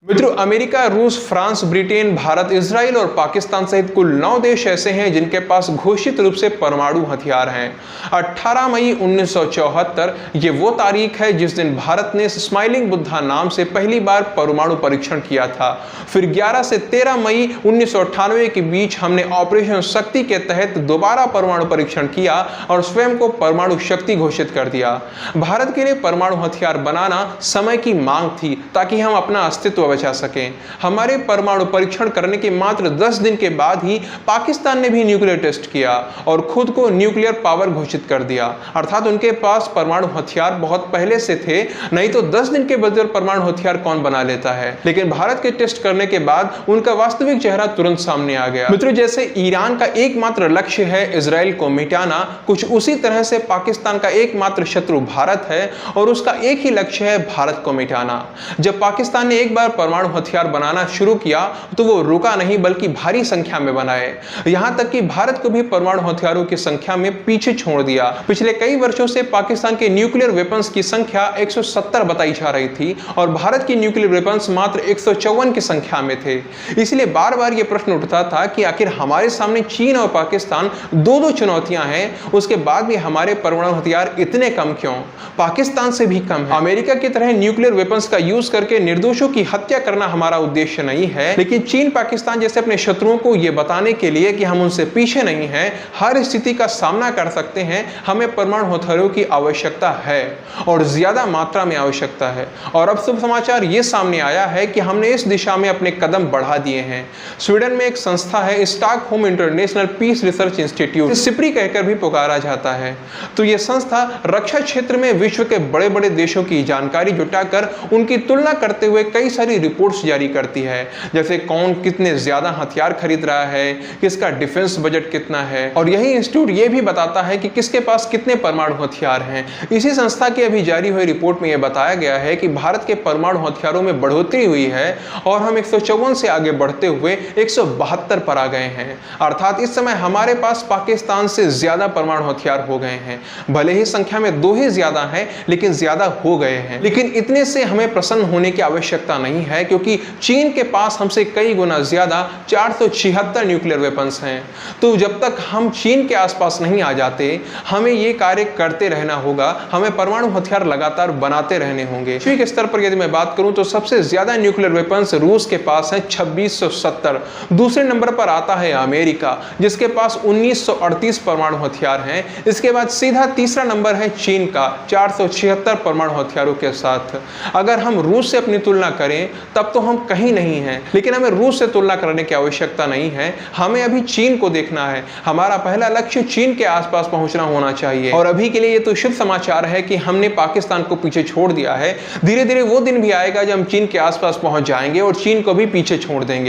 मित्रों, अमेरिका, रूस, France, Britain, Bharat, Israel और पाकिस्तान सहित कुल 9 देश ऐसे हैं जिनके पास घोषित रूप से परमाणु हथियार हैं। 18 मई 1974 ये वो तारीख है जिस दिन भारत ने स्माइलिंग बुद्धा नाम से पहली बार परमाणु परीक्षण किया था। फिर 11 से 13 मई 1998 के बीच हमने ऑपरेशन शक्ति के तहत दोबारा परमाणु परीक्षण किया और स्वयं को परमाणु शक्ति घोषित कर दिया। भारत के लिए परमाणु हथियार बनाना समय की मांग थी ताकि हम अपना अस्तित्व बचा सकें। हमारे परमाणु परीक्षण करने के मात्र 10 दिन के बाद ही पाकिस्तान ने भी न्यूक्लियर टेस्ट किया और खुद को न्यूक्लियर पावर घोषित कर दिया। अर्थात उनके पास परमाणु हथियार बहुत पहले से थे, नहीं तो 10 दिन के बगैर परमाणु हथियार कौन बना लेता है। लेकिन भारत के टेस्ट करने के बाद उनका वास्तविक चेहरा तुरंत सामने आ गया। मित्रों, जैसे ईरान का एकमात्र लक्ष्य है इजराइल को मिटाना, कुछ उसी तरह से पाकिस्तान का एकमात्र शत्रु भारत है और उसका एक ही लक्ष्य है भारत को मिटाना। जब पाकिस्तान ने एक बार परमाणु हथियार बनाना शुरू किया तो वो रुका नहीं बल्कि भारी संख्या में बनाए। यहां तक कि भारत को भी परमाणु हथियारों की संख्या में पीछे छोड़ दिया। पिछले कई वर्षों से पाकिस्तान के न्यूक्लियर वेपन्स की संख्या 170 बताई जा रही थी और भारत की न्यूक्लियर वेपन्स मात्र 154 की संख्या में थे। इसलिए बार बार यह प्रश्न उठता था कि आखिर हमारे सामने चीन और पाकिस्तान दो चुनौतियां हैं, उसके बाद भी हमारे परमाणु हथियार इतने कम क्यों, पाकिस्तान से भी कम है। अमेरिका की तरह न्यूक्लियर वेपन्स का यूज करके निर्दोषों की हत्या करना हमारा उद्देश्य नहीं है, लेकिन चीन पाकिस्तान जैसे अपने शत्रुओं को यह बताने के लिए कि हम उनसे पीछे नहीं हैं, हर स्थिति का सामना कर सकते हैं, हमें परमाणु हथियारों की आवश्यकता है और ज्यादा मात्रा में आवश्यकता है। और अब शुभ समाचार ये सामने आया है कि हमने इस दिशा में अपने कदम बढ़ा दिए हैं। स्वीडन में एक संस्था है Stockholm international peace research institute, SIPRI कहकर भी पुकारा जाता है। तो यह संस्था रक्षा क्षेत्र में विश्व के बड़े बड़े देशों की जानकारी जुटाकर उनकी तुलना करते हुए कई सारी रिपोर्ट्स जारी करती है, जैसे कौन कितने ज्यादा हथियार खरीद रहा है, किसका डिफेंस बजट कितना है, और यही इंस्टीट्यूट ये भी बताता है कि किसके पास कितने परमाणु हथियार हैं। इसी संस्था की अभी जारी हुई रिपोर्ट में यह बताया गया है कि भारत के परमाणु हथियारों में बढ़ोतरी हुई है और हम 154 से आगे बढ़ते हुए 172 पर आ गए हैं। अर्थात इस समय हमारे पास पाकिस्तान से ज्यादा परमाणु हथियार हो गए हैं। भले ही संख्या में 2 ही ज्यादा हैं, लेकिन ज्यादा हो गए हैं। लेकिन इतने से हमें प्रसन्न होने की आवश्यकता नहीं है, क्योंकि चीन के पास हमसे कई गुना ज्यादा 476 न्यूक्लियर वेपन्स हैं। तो जब तक हम चीन के आसपास नहीं आ जाते, हमें ये कार्य करते रहना होगा, हमें परमाणु हथियार लगातार बनाते रहने होंगे। वैश्विक स्तर पर यदि मैं बात करूं तो सबसे ज्यादा न्यूक्लियर वेपन्स रूस के पास है 2670। दूसरे नंबर पर आता है अमेरिका, जिसके पास 1938 परमाणु हथियार हैं। इसके बाद सीधा तीसरा नंबर है चीन का 476 परमाणु हथियारों के साथ। अगर हम रूस से अपनी तुलना करें तब तो हम कहीं नहीं हैं, लेकिन हमें रूस से तुलना करने की आवश्यकता नहीं है, हमें अभी चीन को देखना है। हमारा पहला लक्ष्य चीन के आसपास पहुंचना होना चाहिए। और अभी के लिए ये तो शुभ समाचार है कि हमने पाकिस्तान को पीछे छोड़ दिया है। धीरे धीरे वो दिन भी आएगा जब हम चीन के आसपास पहुंच जाएंगे और चीन को भी पीछे छोड़ देंगे।